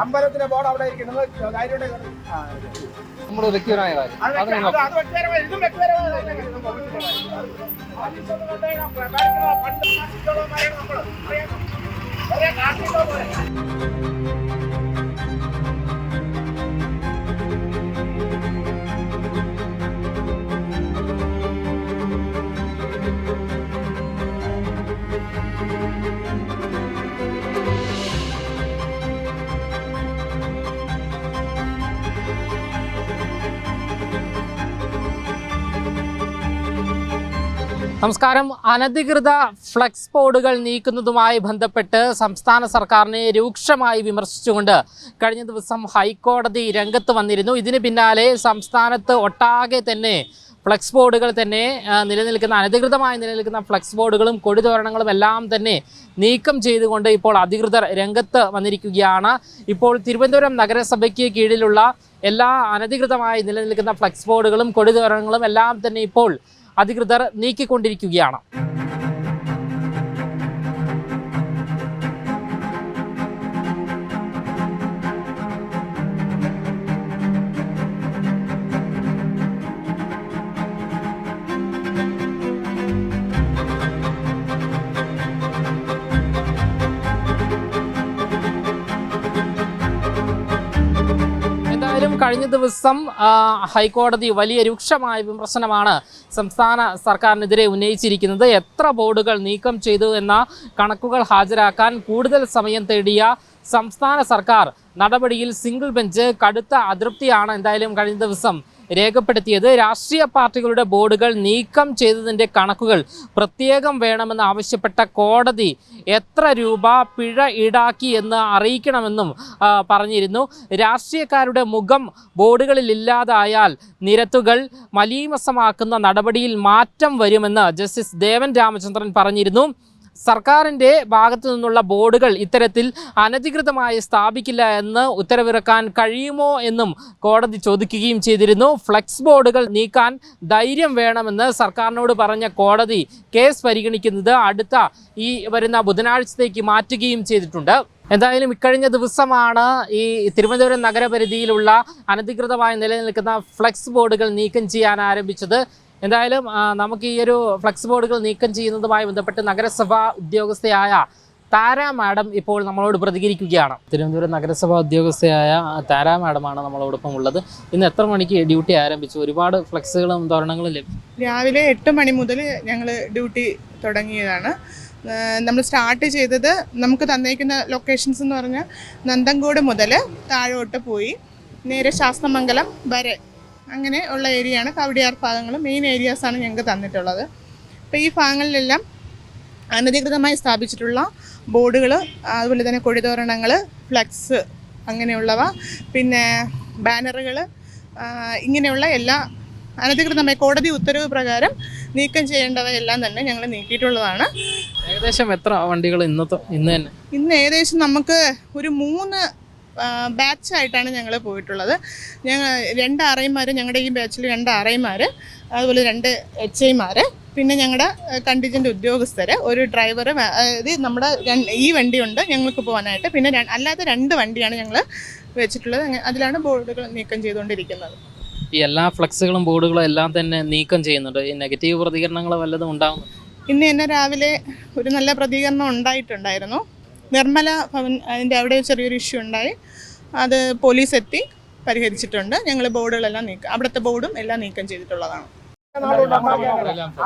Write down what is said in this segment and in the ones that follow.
അമ്പലത്തിന്റെ ബോർഡ് അവിടെ ഇരിക്കുന്നത് നമ്മൾ വ്യക്തിപരമായ കാര്യം നമസ്കാരം. അനധികൃത ഫ്ലെക്സ് ബോർഡുകൾ നീക്കുന്നതുമായി ബന്ധപ്പെട്ട് സംസ്ഥാന സർക്കാരിനെ രൂക്ഷമായി വിമർശിച്ചുകൊണ്ട് കഴിഞ്ഞ ദിവസം ഹൈക്കോടതി രംഗത്ത് വന്നിരുന്നു. ഇതിന് പിന്നാലെ സംസ്ഥാനത്ത് ഒട്ടാകെ തന്നെ ഫ്ലെക്സ് ബോർഡുകൾ തന്നെ അനധികൃതമായി നിലനിൽക്കുന്ന ഫ്ലെക്സ് ബോർഡുകളും കൊടിതോരണങ്ങളും എല്ലാം തന്നെ നീക്കം ചെയ്തുകൊണ്ട് ഇപ്പോൾ അധികൃതർ രംഗത്ത് വന്നിരിക്കുകയാണ്. ഇപ്പോൾ തിരുവനന്തപുരം നഗരസഭയ്ക്ക് കീഴിലുള്ള എല്ലാ അനധികൃതമായി നിലനിൽക്കുന്ന ഫ്ലെക്സ് ബോർഡുകളും കൊടിതോരണങ്ങളും എല്ലാം തന്നെ ഇപ്പോൾ അധികൃതർ നീക്കിക്കൊണ്ടിരിക്കുകയാണ്. കഴിഞ്ഞ ദിവസം ഹൈക്കോടതി വലിയ രൂക്ഷമായ വിമർശനമാണ് സംസ്ഥാന സർക്കാരിനെതിരെ ഉന്നയിച്ചിരിക്കുന്നത്. എത്ര ബോർഡുകൾ നീക്കം ചെയ്തു എന്ന കണക്കുകൾ ഹാജരാക്കാൻ കൂടുതൽ സമയം തേടിയ സംസ്ഥാന സർക്കാർ നടപടിയിൽ സിംഗിൾ ബെഞ്ച് കടുത്ത അതൃപ്തിയാണ് എന്തായാലും കഴിഞ്ഞ ദിവസം രേഖപ്പെടുത്തിയത്. രാഷ്ട്രീയ പാർട്ടികളുടെ ബോർഡുകൾ നീക്കം ചെയ്തതിൻ്റെ കണക്കുകൾ പ്രത്യേകം വേണമെന്ന് ആവശ്യപ്പെട്ട കോടതി എത്ര രൂപ പിഴ ഈടാക്കി എന്ന് അറിയിക്കണമെന്നും പറഞ്ഞിരുന്നു. രാഷ്ട്രീയക്കാരുടെ മുഖം ബോർഡുകളിൽ ഇല്ലാതായാൽ നിരത്തുകൾ മലീമസമാക്കുന്ന നടപടിയിൽ മാറ്റം വരുമെന്ന് ജസ്റ്റിസ് ദേവൻ രാമചന്ദ്രൻ പറഞ്ഞിരുന്നു. സർക്കാരിൻ്റെ ഭാഗത്തു നിന്നുള്ള ബോർഡുകൾ ഇത്തരത്തിൽ അനധികൃതമായി സ്ഥാപിക്കില്ല എന്ന് ഉത്തരവിറക്കാൻ കഴിയുമോ എന്നും കോടതി ചോദിക്കുകയും ചെയ്തിരുന്നു. ഫ്ലെക്സ് ബോർഡുകൾ നീക്കാൻ ധൈര്യം വേണമെന്ന് സർക്കാരിനോട് പറഞ്ഞ കോടതി കേസ് പരിഗണിക്കുന്നത് അടുത്ത ഈ വരുന്ന ബുധനാഴ്ചത്തേക്ക് മാറ്റുകയും ചെയ്തിട്ടുണ്ട്. എന്തായാലും ഇക്കഴിഞ്ഞ ദിവസമാണ് ഈ തിരുവനന്തപുരം നഗരപരിധിയിലുള്ള അനധികൃതമായി നിലനിൽക്കുന്ന ഫ്ലെക്സ് ബോർഡുകൾ നീക്കം ചെയ്യാൻ ആരംഭിച്ചത്. എന്തായാലും നമുക്ക് ഈ ഒരു ഫ്ലെക്സ് ബോർഡുകൾ നീക്കം ചെയ്യുന്നതുമായി ബന്ധപ്പെട്ട് നഗരസഭാ ഉദ്യോഗസ്ഥയായ താര മാഡം ഇപ്പോൾ നമ്മളോട് പ്രതികരിക്കുകയാണ്. തിരുവനന്തപുരം നഗരസഭാ ഉദ്യോഗസ്ഥയായ താര മാഡമാണ് നമ്മളോടൊപ്പം ഉള്ളത്. ഇന്ന് എത്ര മണിക്ക് ഡ്യൂട്ടി ആരംഭിച്ചു? ഒരുപാട് ഫ്ലെക്സുകളും തോരണങ്ങളും ലഭിച്ചു. രാവിലെ 8 മണി മുതൽ ഞങ്ങൾ ഡ്യൂട്ടി തുടങ്ങിയതാണ്. നമ്മൾ സ്റ്റാർട്ട് ചെയ്തത് നമുക്ക് തന്നേക്കുന്ന ലൊക്കേഷൻസ് എന്ന് പറഞ്ഞാൽ നന്തൻകോട് മുതൽ താഴോട്ട് പോയി നേരെ ശാസ്തമംഗലം വരെ അങ്ങനെ ഉള്ള ഏരിയയാണ്. കവടിയാർ ഭാഗങ്ങൾ മെയിൻ ഏരിയാസാണ് ഞങ്ങൾക്ക് തന്നിട്ടുള്ളത്. അപ്പോൾ ഈ ഭാഗങ്ങളിലെല്ലാം അനധികൃതമായി സ്ഥാപിച്ചിട്ടുള്ള ബോർഡുകൾ, അതുപോലെ തന്നെ കൊടിതോരണങ്ങൾ, ഫ്ലെക്സ് അങ്ങനെയുള്ളവ, പിന്നെ ബാനറുകൾ, ഇങ്ങനെയുള്ള എല്ലാ അനധികൃതമായി കോടതി ഉത്തരവ് പ്രകാരം നീക്കം ചെയ്യേണ്ടവയെല്ലാം തന്നെ ഞങ്ങൾ നീക്കിയിട്ടുള്ളതാണ്. ഏകദേശം എത്ര വണ്ടികൾ ഇന്ന് ഏകദേശം നമുക്ക് ഒരു 3 ബാച്ചായിട്ടാണ് ഞങ്ങൾ പോയിട്ടുള്ളത്. ഞങ്ങൾ 2 RIമാർ, ഞങ്ങളുടെ ഈ ബാച്ചിൽ 2 RIമാർ, അതുപോലെ 2 HIമാർ, പിന്നെ ഞങ്ങളുടെ കണ്ടിജൻ്റ് ഉദ്യോഗസ്ഥർ, ഒരു ഡ്രൈവർ. അതായത് നമ്മുടെ ഈ വണ്ടിയുണ്ട് ഞങ്ങൾക്ക് പോകാനായിട്ട്, പിന്നെ അല്ലാത്ത 2 വണ്ടിയാണ് ഞങ്ങൾ വെച്ചിട്ടുള്ളത്. അതിലാണ് ബോർഡുകൾ നീക്കം ചെയ്തുകൊണ്ടിരിക്കുന്നത്. ഈ എല്ലാ ഫ്ലെക്സുകളും ബോർഡുകളും എല്ലാം തന്നെ നീക്കം ചെയ്യുന്നുണ്ട്. ഈ നെഗറ്റീവ് പ്രതികരണങ്ങൾ വല്ലതും ഉണ്ടാകുന്നു? ഇന്ന് തന്നെ രാവിലെ ഒരു നല്ല പ്രതികരണം ഉണ്ടായിട്ടുണ്ടായിരുന്നു. നിർമ്മല ഭവൻ അതിൻ്റെ അവിടെ ചെറിയൊരു ഇഷ്യൂ ഉണ്ടായി. അത് പോലീസ് എത്തി പരിഹരിച്ചിട്ടുണ്ട്. ഞങ്ങൾ ബോർഡുകളെല്ലാം അവിടുത്തെ ബോർഡും എല്ലാം നീക്കം ചെയ്തിട്ടുള്ളതാണ്.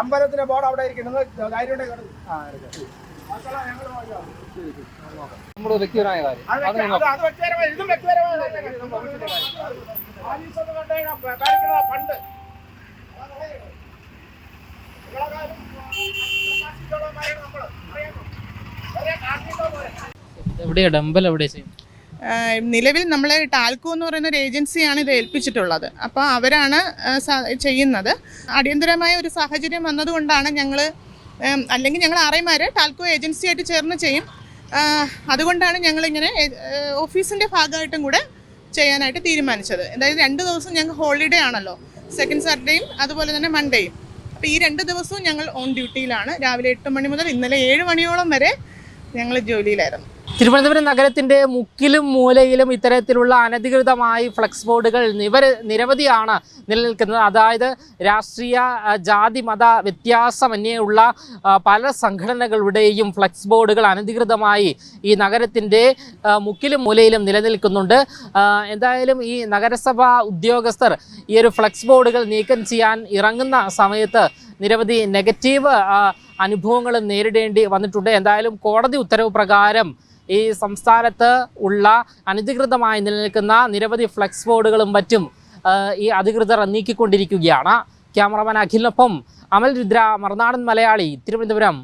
അമ്പലത്തിന്റെ ബോർഡ് അവിടെ ഇരിക്കുന്നത് നമ്മൾ വ്യക്തിപരമായ കാര്യം എവിടെയാ ഡംബൽ എവിടെ ചെയ്യും? നിലവിൽ നമ്മൾ ടാൽക്കോ എന്ന് പറയുന്ന ഒരു ഏജൻസിയാണ് ഇത് ഏൽപ്പിച്ചിട്ടുള്ളത്. അപ്പോൾ അവരാണ് ചെയ്യുന്നത്. അടിയന്തരമായ ഒരു സാഹചര്യം വന്നതുകൊണ്ടാണ് ഞങ്ങൾ, അല്ലെങ്കിൽ ഞങ്ങൾ RIമാർ ടാൽക്കോ ഏജൻസിയായിട്ട് ചേർന്ന് ചെയ്യും. അതുകൊണ്ടാണ് ഞങ്ങളിങ്ങനെ ഓഫീസിൻ്റെ ഭാഗമായിട്ടും കൂടെ ചെയ്യാനായിട്ട് തീരുമാനിച്ചത്. അതായത് 2 ദിവസം ഞങ്ങൾക്ക് ഹോളിഡേ ആണല്ലോ, സെക്കൻഡ് സാറ്റർഡേയും അതുപോലെ തന്നെ മൺഡേയും. അപ്പോൾ ഈ 2 ദിവസവും ഞങ്ങൾ ഓൺ ഡ്യൂട്ടിയിലാണ്. രാവിലെ 8 മണി മുതൽ ഇന്നലെ 7 മണിയോളം വരെ ഞങ്ങൾ ജോലിയിലായിരുന്നു. തിരുവനന്തപുരം നഗരത്തിൻ്റെ മുക്കിലും മൂലയിലും ഇത്തരത്തിലുള്ള അനധികൃതമായി ഫ്ലെക്സ് ബോർഡുകൾ നിരവധിയാണ് നിലനിൽക്കുന്നത്. അതായത് രാഷ്ട്രീയ ജാതി മത വ്യത്യാസമന്യേയുള്ള പല സംഘടനകളുടെയും ഫ്ലെക്സ് ബോർഡുകൾ അനധികൃതമായി ഈ നഗരത്തിൻ്റെ മുക്കിലും മൂലയിലും നിലനിൽക്കുന്നുണ്ട്. എന്തായാലും ഈ നഗരസഭാ ഉദ്യോഗസ്ഥർ ഈ ഒരു ഫ്ലെക്സ് ബോർഡുകൾ നീക്കം ചെയ്യാൻ ഇറങ്ങുന്ന സമയത്ത് നിരവധി നെഗറ്റീവ് അനുഭവങ്ങളും നേരിടേണ്ടി വന്നിട്ടുണ്ട്. എന്തായാലും കോടതി ഉത്തരവ് പ്രകാരം ഈ സംസ്ഥാനത്ത് ഉള്ള അനധികൃതമായി നിലനിൽക്കുന്ന നിരവധി ഫ്ലെക്സ് ബോർഡുകളും മറ്റും ഈ അധികൃതർ നീക്കിക്കൊണ്ടിരിക്കുകയാണ്. ക്യാമറമാൻ അഖിലിനൊപ്പം അമൽ രുദ്ര, മറുനാടൻ മലയാളി, തിരുവനന്തപുരം.